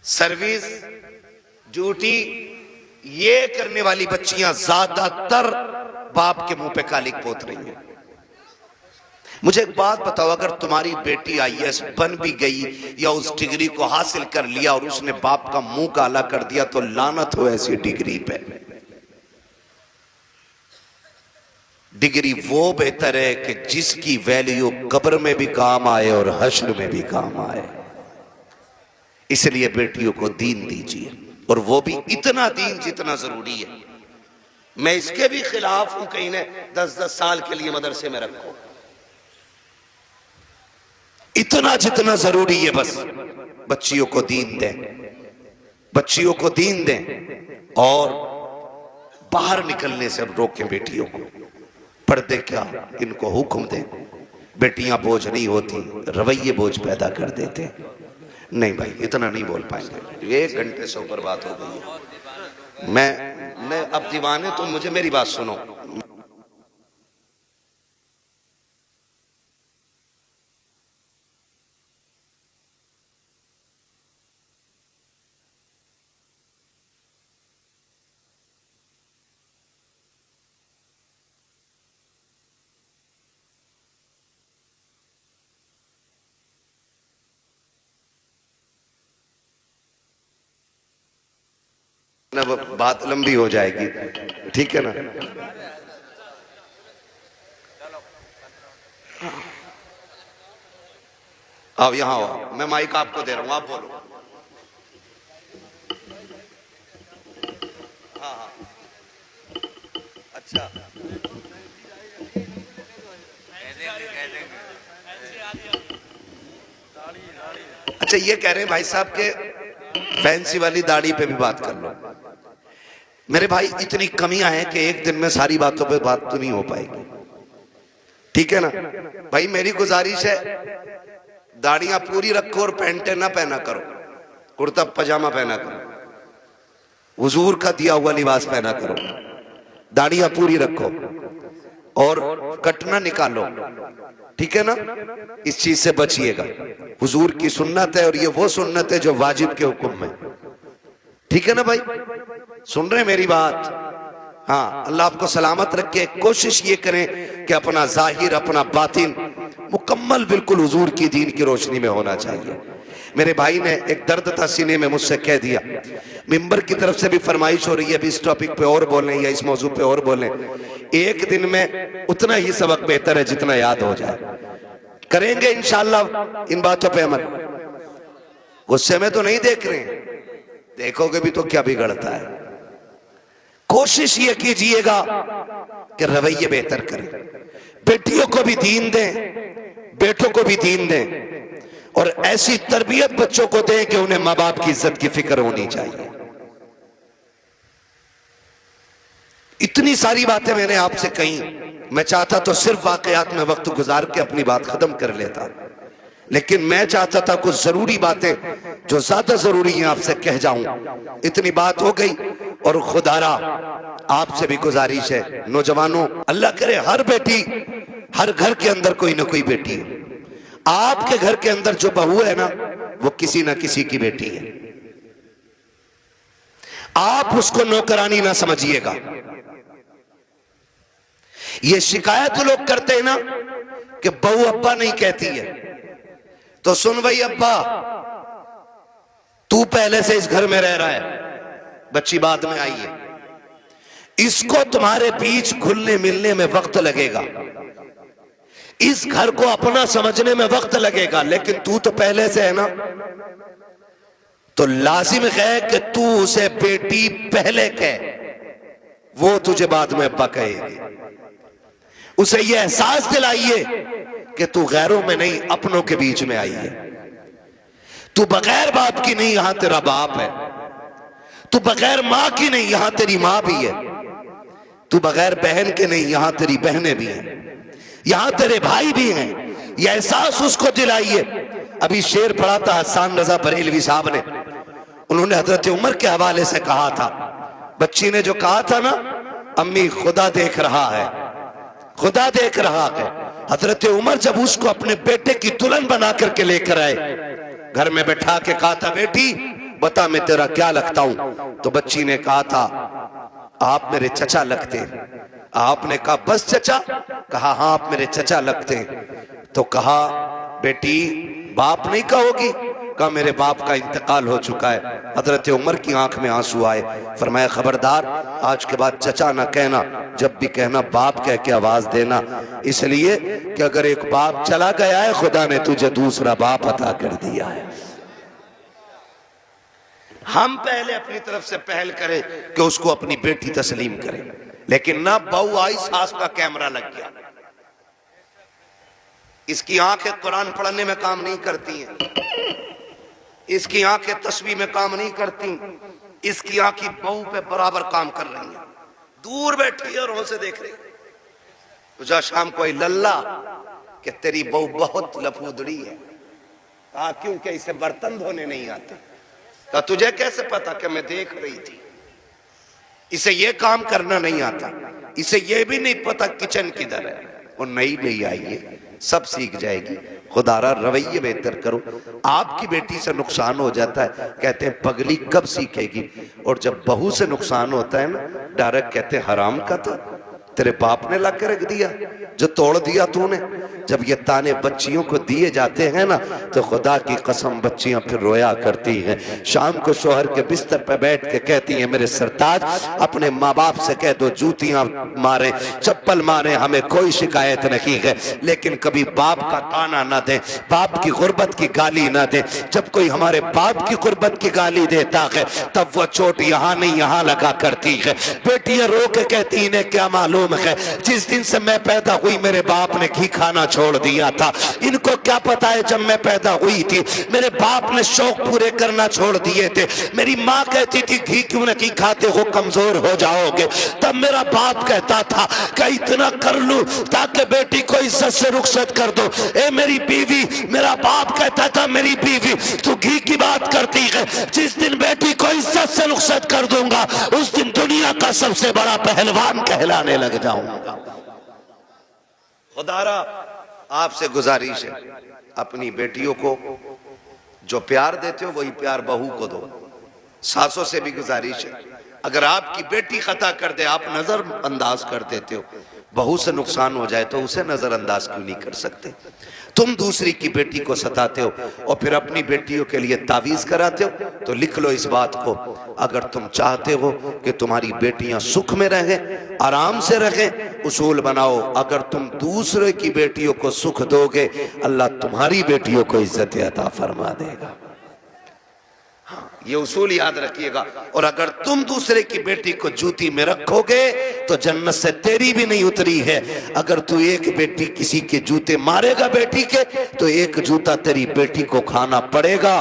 service, duty, ये करने वाली बच्चियां ज्यादातर बाप के मुंह पे कालिक पोत रही हैं। मुझे एक बात बताओ, अगर तुम्हारी बेटी आईएएस बन भी गई या उस डिग्री को हासिल कर लिया और उसने बाप का मुंह काला कर दिया, तो लानत हो ऐसी डिग्री पे। डिग्री वो बेहतर है कि जिसकी वैल्यू कब्र में भी काम आए और हश्र में भी काम आए। इसलिए बेटियों को दीन दीजिए, और वो भी इतना दीन जितना जरूरी है। मैं इसके भी खिलाफ हूं कहीं ने 10-10 साल के लिए मदरसे में रखो, इतना जितना जरूरी है बस बच्चियों को दीन दें, बच्चियों को दीन दें और बाहर निकलने से रोकें बेटियों को। पर्दे क्या, इनको हुक्म दें। बेटियां बोझ नहीं होती, रवैये बोझ पैदा कर देते। नहीं भाई, इतना नहीं बोल पाएंगे, 1 घंटे से ऊपर बात हो गई। मैं अब दीवाने, तो मुझे मेरी बात सुनो। ना बात लंबी हो जाएगी, ठीक है ना। अब यहां आओ, मैं माइक आपको दे रहा हूं, आप बोलो। हाँ हाँ, अच्छा अच्छा, ये कह रहे हैं भाई साहब के फैंसी वाली दाढ़ी पे भी बात कर लो। मेरे भाई, इतनी कमियां हैं कि एक दिन में सारी बातों पे बात तो नहीं हो पाएगी, ठीक है ना भाई। मेरी गुजारिश है, दाढ़ियां पूरी रखो और पैंटें ना पहना करो, कुर्ता पजामा पहना करो, हुजूर का दिया हुआ लिबास पहना करो। दाढ़ियां पूरी रखो और कटना निकालो, ठीक है ना। इस चीज से बचिएगा, हुजूर की सुन्नत है और ये वो सुन्नत है जो वाजिब के हुक्म में, ठीक है ना भाई। सुन रहे हैं मेरी बात? हाँ, अल्लाह आपको सलामत रखे। कोशिश ये करें कि अपना जाहिर, अपना बातिन मुकम्मल बिल्कुल हुजूर की दीन की रोशनी में होना चाहिए। मेरे भाई ने एक दर्द था सीने में, मुझसे कह दिया, मिंबर की तरफ से भी फरमाइश हो रही है, अभी इस टॉपिक पे और बोलें या इस मौजू पे और बोलें। एक दिन में उतना ही सबक बेहतर है जितना याद हो जाए। करेंगे इंशाअल्लाह इन बातों पे अमल। गुस्से में तो नहीं देख रहे हैं, देखोगे भी तो क्या बिगड़ता है। कोशिश ये कीजिएगा कि रवैये बेहतर करें, बेटियों को भी दीन दें, बेटों को भी दीन दें, और ऐसी तरबियत बच्चों को दें कि उन्हें माँ बाप की इज्जत की फिक्र होनी चाहिए। इतनी सारी बातें मैंने आपसे कही, मैं चाहता तो सिर्फ वाकयात में वक्त गुजार के अपनी बात खत्म कर लेता, लेकिन मैं चाहता था कुछ जरूरी बातें जो ज्यादा जरूरी हैं आपसे कह जाऊं। इतनी बात हो गई। और खुदारा आपसे भी गुजारिश है, नौजवानों, अल्लाह करे हर बेटी, हर घर के अंदर कोई ना कोई बेटी हो। आपके घर के अंदर जो बहू है ना, वो किसी ना किसी की बेटी है। आप उसको नौकरानी ना समझिएगा। ये शिकायत लोग करते हैं ना कि बहू अब्बा नहीं कहती है, तो सुन भाई अब्बा, तू पहले से इस घर में रह रहा है, बच्ची बाद में आई है, इसको तुम्हारे बीच घुलने मिलने में वक्त लगेगा, इस घर को अपना समझने में वक्त लगेगा, लेकिन तू तो पहले से है ना, तो लाजिम है कि तू उसे बेटी पहले कह, वो तुझे बाद में अब्बा कहेगी। उसे यह एहसास दिलाइए कि तू गैरों में नहीं अपनों के बीच में आई है, तू बगैर बाप की नहीं, यहां तेरा बाप है, तू बगैर मां की नहीं, यहां तेरी मां भी है, तू बगैर बहन के नहीं, यहां तेरी बहनें भी हैं, यहां तेरे भाई भी हैं। यह एहसास उसको दिलाइए। अभी शेर पढ़ा था हसन रजा बरेलवी साहब ने, उन्होंने हजरत उमर के हवाले से कहा था, बच्ची ने जो कहा था ना, अम्मी खुदा देख रहा है, खुदा देख रहा है। हजरत उमर जब उसको अपने बेटे की दुल्हन बना करके लेकर आए, घर में बैठा के कहा था, बेटी बता मैं तेरा क्या लगता हूं? तो बच्ची ने कहा था, आप मेरे चचा लगते हैं। आपने कहा बस चचा? कहा हाँ आप मेरे चचा लगते हैं। तो कहा बेटी बाप नहीं कहोगी? कहा मेरे बाप का इंतकाल हो चुका है। हजरत उमर की आंख में आंसू आए, फरमाया खबरदार आज के बाद चचा ना कहना, जब भी कहना बाप कह के आवाज देना, इसलिए कि अगर एक बाप चला गया है खुदा ने तुझे दूसरा बाप अता कर दिया है। हम पहले अपनी तरफ से पहल करें कि उसको अपनी बेटी तस्लीम करें, लेकिन ना बहू आई सास का कैमरा लग गया, इसकी आंखें कुरान पढ़ने में काम नहीं करती हैं, इसकी आंखें तस्बीह में काम नहीं करती, इसकी आंखें बहू पे बराबर काम कर रही हैं, दूर बैठी है और उनसे देख रही। तुझा शाम को लल्ला कि तेरी बहू बहुत लफूदड़ी है। कहा क्योंकि इसे बर्तन धोने नहीं आते। कहा तुझे कैसे पता? कि मैं देख रही थी, इसे ये काम करना नहीं आता, इसे ये भी नहीं पता किचन किधर है। वो नई नई आई है, सब सीख जाएगी। खुदारा रवैये बेहतर करो। आपकी बेटी से नुकसान हो जाता है, कहते हैं पगली कब सीखेगी, और जब बहू से नुकसान होता है ना, डायरेक्ट कहते हैं हराम का था, तेरे बाप ने ला के रख दिया, जो तोड़ दिया तूने। जब ये ताने बच्चियों को दिए जाते हैं ना, तो खुदा की कसम बच्चियां फिर रोया करती हैं। शाम को शोहर के बिस्तर पर बैठ के कहती हैं, मेरे सरताज अपने माँ बाप से कह दो जूतियां मारे, चप्पल मारे, हमें कोई शिकायत नहीं है, लेकिन कभी बाप का ताना ना दे, बाप की गुर्बत की गाली ना दे। जब कोई हमारे बाप की गुर्बत की गाली देता है, तब वो चोट यहाँ नहीं यहाँ लगा करती है। बेटियां रो के कहती इन्हें क्या मालूम है, जिस दिन से मैं पैदा हुई मेरे बाप ने घी खाना छोड़ दिया था। इनको क्या पता है जब मैं पैदा हुई थी मेरे बाप ने शौक पूरे करना छोड़ दिए थे। मेरी माँ कहती थी घी क्यों नहीं खाते हो, कमजोर हो जाओगे। तब मेरा बाप कहता था कि इतना कर लूं ताकि बेटी को इज्जत से रुखसत कर दो। ए मेरी बीवी, मेरा बाप कहता था मेरी बीवी तू घी की बात करती है, जिस दिन बेटी को इज्जत से रुखसत कर दूंगा उस दिन दुनिया का सबसे बड़ा पहलवान कहलाने लग जाऊंगा। खुदारा आपसे गुजारिश है, अपनी बेटियों को जो प्यार देते हो वही प्यार बहू को दो। सासों से भी गुजारिश है, अगर आपकी बेटी खता कर दे आप नजर अंदाज कर देते हो, बहू से नुकसान हो जाए तो उसे नजरअंदाज क्यों नहीं कर सकते? तुम दूसरी की बेटी को सताते हो और फिर अपनी बेटियों के लिए तावीज कराते हो। तो लिख लो इस बात को, अगर तुम चाहते हो कि तुम्हारी बेटियां सुख में रहें, आराम से रहें, उसूल बनाओ, अगर तुम दूसरे की बेटियों को सुख दोगे अल्लाह तुम्हारी बेटियों को इज्जत अता फरमा देगा। ये उसूल याद रखिएगा। और अगर तुम दूसरे की बेटी को जूती में रखोगे तो जन्नत से तेरी भी नहीं उतरी है। अगर तू एक बेटी किसी के जूते मारेगा बेटी के, तो एक जूता तेरी बेटी को खाना पड़ेगा।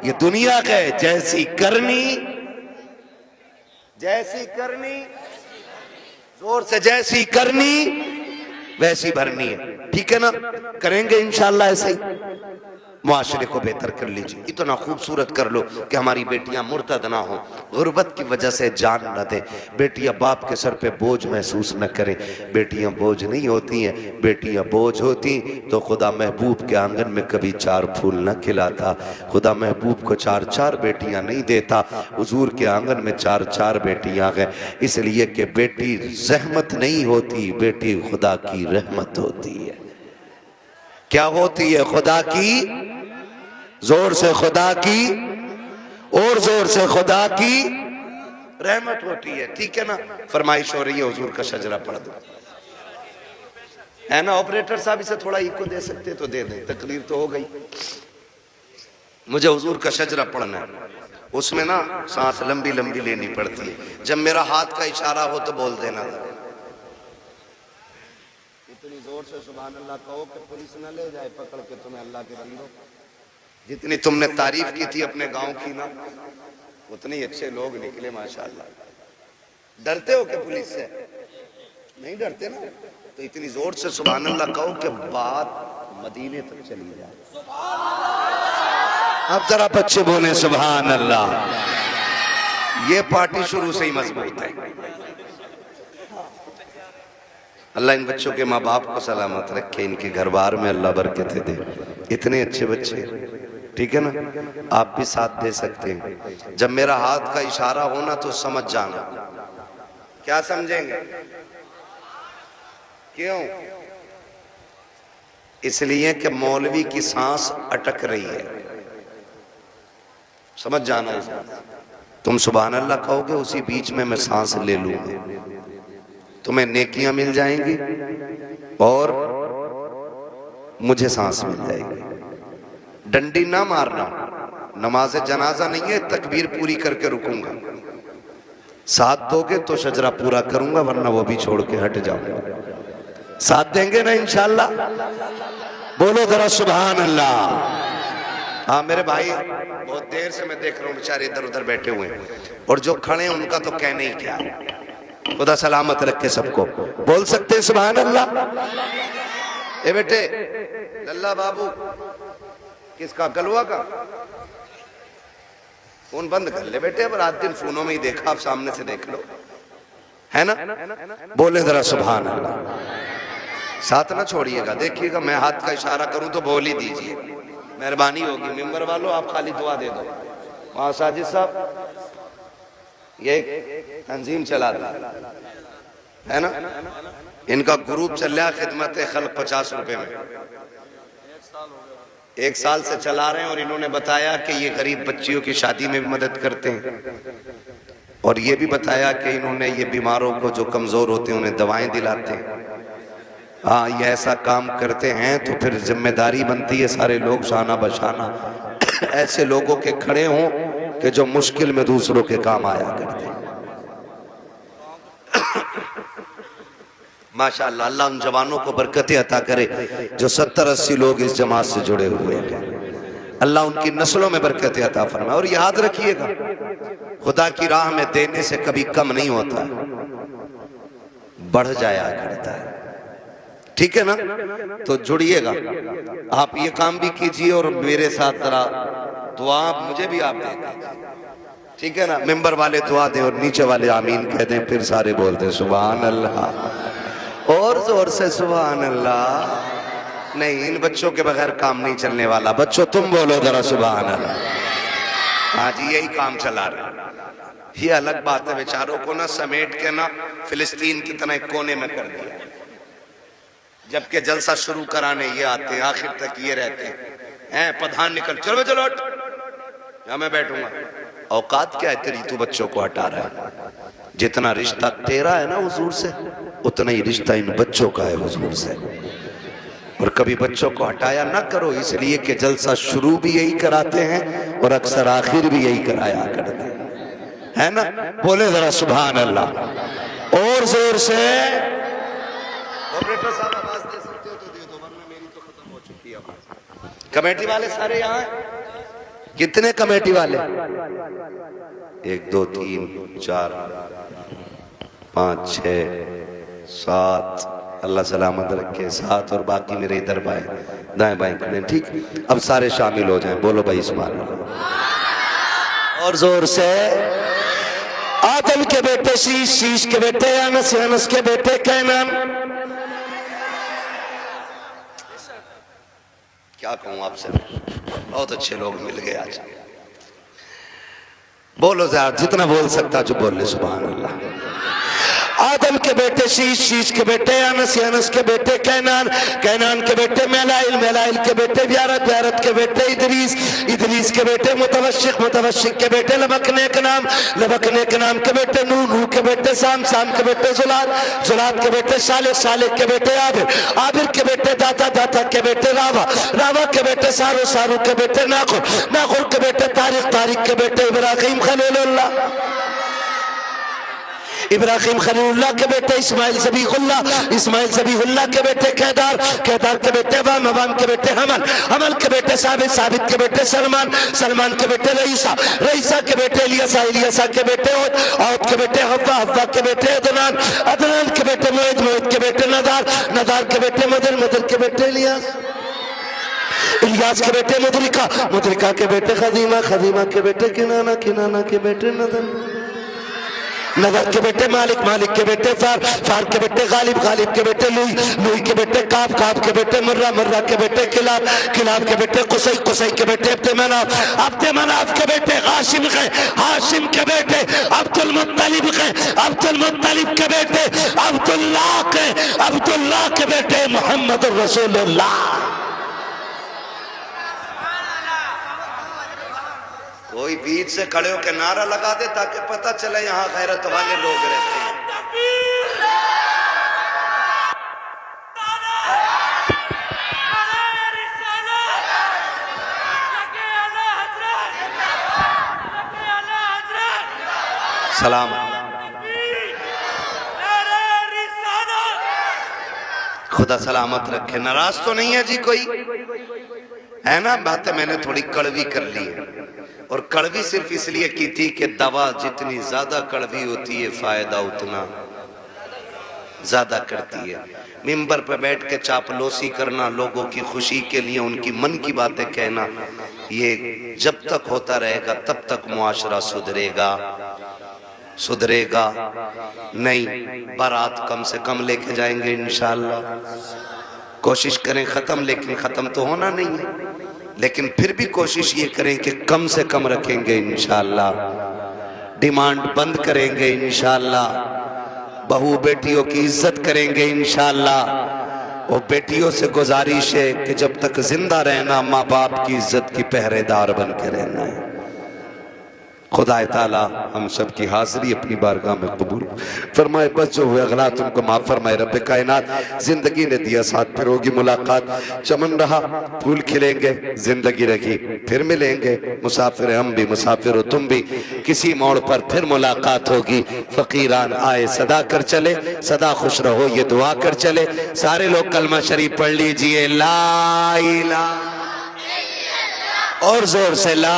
ये दुनिया का है, जैसी करनी जोर से जैसी करनी वैसी भरनी है। ठीक है ना? करेंगे इंशाअल्लाह ऐसे ही। मुआशरे को बेहतर कर लीजिए, इतना खूबसूरत कर लो कि हमारी बेटियां मुर्तद ना हो, गुर्बत की वजह से जान न दे, बेटियां बाप के सर पे बोझ महसूस न करें। बेटियां बोझ नहीं होती हैं, बेटियां बोझ होती तो खुदा महबूब के आंगन में कभी 4 फूल न खिलाता। खुदा महबूब को 4-4 बेटियां नहीं देता, हुजूर के आंगन में 4-4 बेटियां हैं, इसलिए कि बेटी रहमत नहीं होती, बेटी खुदा की रहमत होती है। क्या होती है? खुदा की जोर से खुदा की और जोर से खुदा की रहमत होती है। ठीक है ना, फरमाइश हो रही है हुजूर का शजरा पढ़ दो, है ना। ऑपरेटर साहब इसे थोड़ा इको दे सकते तो दे दें, तकरीर तो हो गई। मुझे हुजूर का शजरा पढ़ना है, उसमें ना सांस लंबी लंबी लेनी पड़ती है। जब मेरा हाथ का इशारा हो तो बोल देना। इतनी जोर से सुभान अल्लाह कहो कि पुलिस न ले जाए पकड़ के तुम्हें। अल्लाह के बंदो, जितनी तुमने तारीफ की थी अपने गांव की ना, उतने अच्छे लोग निकले माशाअल्लाह। डरते हो क्या पुलिस से? नहीं डरते ना, तो इतनी जोर से सुभान अल्लाह कहो कि बात मदीने तक चली जाए। अब जरा बच्चे बोले सुभान अल्लाह। ये पार्टी शुरू से ही मजबूत है। अल्लाह इन बच्चों के माँ बाप को सलामत रखे, इनके घर बार में अल्लाह बरकतें दे। इतने अच्छे बच्चे, ठीक है ना। आप भी साथ दे सकते हैं। जब मेरा हाथ का इशारा होना तो समझ जाना। क्या समझेंगे? क्यों? इसलिए कि मौलवी की सांस अटक रही है, समझ जाना। तुम सुभान अल्लाह कहोगे, उसी बीच में मैं सांस ले लूंगा, तुम्हें नेकियां मिल जाएंगी और मुझे सांस मिल जाएगी। डंडी ना मारना, नमाज जनाजा नहीं है, तकबीर पूरी करके रुकूंगा। साथ दोगे तो शजरा पूरा करूंगा, वरना वो भी छोड़ के हट जाऊंगा। साथ देंगे ना इंशाअल्लाह? बोलो जरा सुभान अल्लाह। हाँ मेरे भाई, बहुत देर से मैं देख रहा हूँ बेचारे इधर उधर बैठे हुए हैं, और जो खड़े हैं उनका तो कहने ही क्या है। खुदा सलामत रखे सबको। बोल सकते हैं सुभान अल्लाह? ए बेटे लल्ला बाबू, किसका? गलवा का फोन बंद कर ले बेटे, अब रात दिन फोनों में ही देखा, आप सामने से देख लो, है ना। बोले जरा सुभान अल्लाह। साथ ना छोड़िएगा, देखिएगा मैं हाथ का इशारा करूं तो बोल ही दीजिए, मेहरबानी होगी। मेंबर वालों आप खाली दुआ दे दो। वहां साजिद साहब ये तंजीम चला था, है ना, इनका ग्रुप चल रहा खिदमत खल्क 50 रुपए में, 1 साल से चला रहे हैं। और इन्होंने बताया कि ये गरीब बच्चियों की शादी में भी मदद करते हैं, और ये भी बताया कि इन्होंने ये बीमारों को जो कमजोर होते हैं उन्हें दवाएं दिलाते हैं। हाँ, ये ऐसा काम करते हैं तो फिर जिम्मेदारी बनती है सारे लोग शाना बशाना ऐसे लोगों के खड़े हों कि जो मुश्किल में दूसरों के काम आया करते हैं। माशाअल्लाह, अल्लाह उन जवानों को बरकतें अता करे जो 70-80 लोग इस जमात से जुड़े हुए हैं। अल्लाह उनकी नस्लों में बरकतें अता फरमाए। और याद रखिएगा, खुदा की राह में देने से कभी कम नहीं होता, बढ़ जाया करता है। ठीक है ना, तो जुड़िएगा। आप ये काम भी कीजिए और मेरे साथ जरा दुआ मुझे भी आप दें, ठीक है ना। मेंबर वाले दुआ दें और नीचे वाले आमीन कह दें, फिर सारे बोलते सुभान अल्लाह और जोर से सुभान अल्लाह। नहीं, इन बच्चों के बगैर काम नहीं चलने वाला। बच्चों तुम बोलो जरा सुभान अल्लाह। हाँ जी, यही काम चला रहे। ये अलग बात है, बेचारों को ना समेट के ना फिलिस्तीन की तरह कोने में कर दिया, जबकि जलसा शुरू कराने ये आते हैं, आखिर तक ये रहते हैं। प्रधान निकल, चलो चलो हट, यहाँ मैं बैठूंगा। औकात क्या है तेरी, तू बच्चों को हटा रहा है। जितना रिश्ता तेरा है ना हुजूर से, उतना ही रिश्ता इन बच्चों का है हुजूर से। और कभी बच्चों को हटाया ना करो, इसलिए कि जलसा शुरू भी यही कराते हैं और अक्सर आखिर भी यही कराया करते हैं, है ना। बोले जरा सुभान अल्लाह और जोर से। ऑपरेटर साहब आवाज दे सकते हो तो दे दो, वरना मेरी तो खत्म हो चुकी है आवाज। कमेटी वाले सारे यहाँ कितने कमेटी वाले? 1 2 3 4 5 6 7, अल्लाह सलामत रखे। 7 और बाकी मेरे इधर बाएं दाएं बाएं खड़े, ठीक। अब सारे शामिल हो जाएं, बोलो भाई सुभान अल्लाह और जोर से। आदम के बेटे शीश, शीश के बेटे अनस, अनस के बेटे कैनान। क्या कहूं आपसे, बहुत अच्छे लोग मिल गए आज। बोलो जरा, जितना बोल सकता जो बोल ले सुभान अल्लाह। आदम के बेटे शीश, शीश के बेटे अनस, अनस के बेटे कैनान, कैनान के बेटे मेलाइल, मेलाइल के बेटे व्यारत, व्यारत के बेटे इदरीस, इदरीस के बेटे मुतवश्शिक, मुतवश्शिक के बेटे लबकने के नाम, लबकने के नाम के बेटे नूह, नूह के बेटे साम, साम के बेटे जुलाद, जुलाद के बेटे सालिक, सालिक के बेटे आबिर, आबिर के बेटे दाता, दाता के बेटे रावा, रावा के बेटे सारू, सारू के बेटे नाखुर, नाखुर के बेटे तारिक, तारिक के बेटे इब्राहिम खलीलुल्लाह, इब्राहिम खलीलुल्लाह के बेटे इस्माइल ज़बीहुल्लाह, इस्माइल ज़बीहुल्लाह के बेटे केदार, केदार के बेटे वाम, वाम के बेटे हमल, हमल के बेटे साबित, साबित के बेटे सलमान, सलमान के बेटे रईसा, रईसा के बेटे इलियासा, इलियासा के बेटे औद, औद के बेटे हव्वा, हव्वा के बेटे अदनान, अदनान के बेटे मुईद, मुईद के बेटे नदार, नदार के बेटे मदर, मदर के बेटे इलियास, इलियास के बेटे मुदरिका, मुदरिका के बेटे खदीमा, खदीमा के बेटे किनाना, किनाना के बेटे नदन, नदर के बेटे मालिक, मालिक के बेटे फार, फार के बेटे गालिब, गालिब के बेटे लुई, लुई के बेटे काब, काब के बेटे मुर्रा, मुर्रा के बेटे किलाब, किलाब के बेटे कुसै, कुसै के बेटे अब्दे मनाफ, अब्दे मनाफ के बेटे हाशिम के, हाशिम के बेटे अब्दुल मुत्तलिब के, अब्दुल मुत्तलिब के बेटे अब्दुल्लाह के, अब्दुल्लाह के बेटे मोहम्मद रसूलुल्लाह। कोई बीच से खड़े होकर नारा लगा दे ताकि पता चले यहाँ गैरत वाले लोग रहते हैं। सलाम। खुदा सलामत रखे। नाराज तो नहीं है जी कोई? है ना? बातें मैंने थोड़ी कड़वी कर ली है, और कड़वी सिर्फ इसलिए की थी कि दवा जितनी ज्यादा कड़वी होती है फायदा उतना ज्यादा करती है। मिंबर पर बैठ के चापलूसी करना, लोगों की खुशी के लिए उनकी मन की बातें कहना, ये जब तक होता रहेगा तब तक मुआशरा सुधरेगा, सुधरेगा नहीं। बारात कम से कम लेके जाएंगे इंशाअल्लाह, कोशिश करें खत्म, लेकिन खत्म तो होना नहीं है, लेकिन फिर भी कोशिश ये करें कि कम से कम रखेंगे इंशाअल्लाह, डिमांड बंद करेंगे इंशाअल्लाह, बहू बेटियों की इज्जत करेंगे इंशाअल्लाह। और बेटियों से गुजारिश है कि जब तक जिंदा रहना माँ बाप की इज्जत की पहरेदार बन के रहना है। खुदा ताला हम सब की हाजिरी अपनी बारगाह में कबूल फरमाए, बस जो हुए गलत उनको माफ फरमाए। रब कायनात जिंदगी ने दिया साथ, फिर होगी मुलाकात, चमन रहा फूल खिलेंगे, जिंदगी रखी फिर मिलेंगे, मुसाफिर हम भी मुसाफिर हो तुम भी, किसी मोड़ पर फिर मुलाकात होगी। फकीरान आए सदा कर चले, सदा खुश रहो ये दुआ कर चले। सारे लोग कलमा शरीफ पढ़ लीजिए, ला इलाहा, और जोर से ला